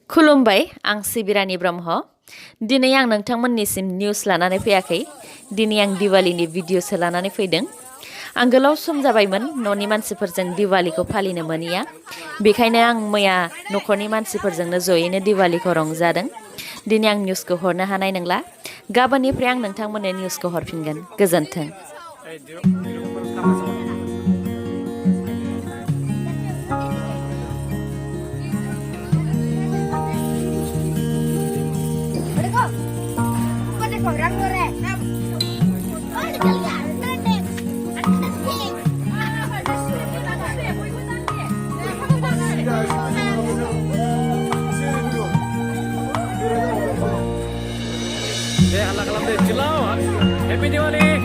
खुलुमबाय आं सिबिरानि ब्रह्म दिनै आं नोंथांमोननिसिम निउस लानानै फैयाखै दिनै आं दिवालीनि भिडिअसो लानानै फैदों आं गोलाव सम जाबायमोन न'नि मानसिफोरजों दिवालीखौ फालिनो मोनिया बेखायनो आं मैया न'खरनि मानसिफोरजोंनो जयैनो दिवालीखौ रंजादों दिनै आं निउसखौ हरनो हानाय नंला गाबोननिफ्राय आं नोंथांमोननो निउसखौ हरफिनगोन गोजोन्थों Khourang rồi nè. Alam deh, cilau. Happy Diwali.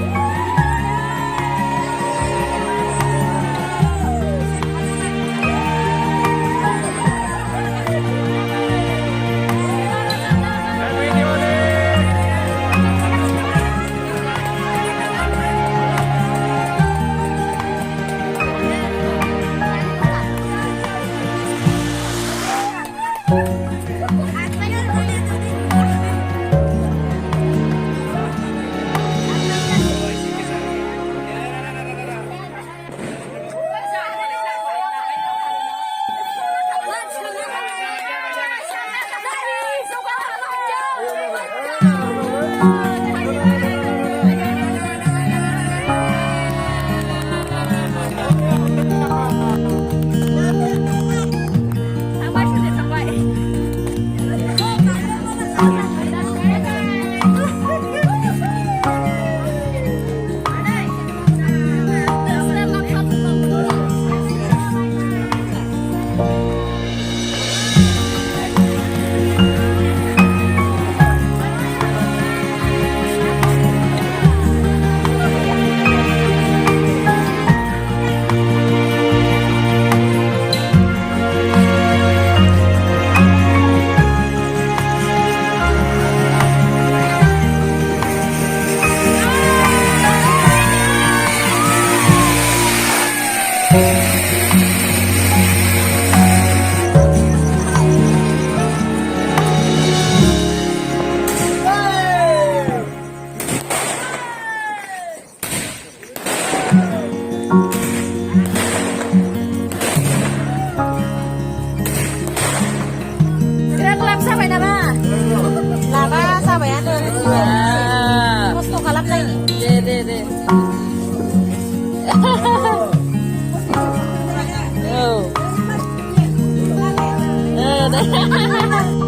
Oh.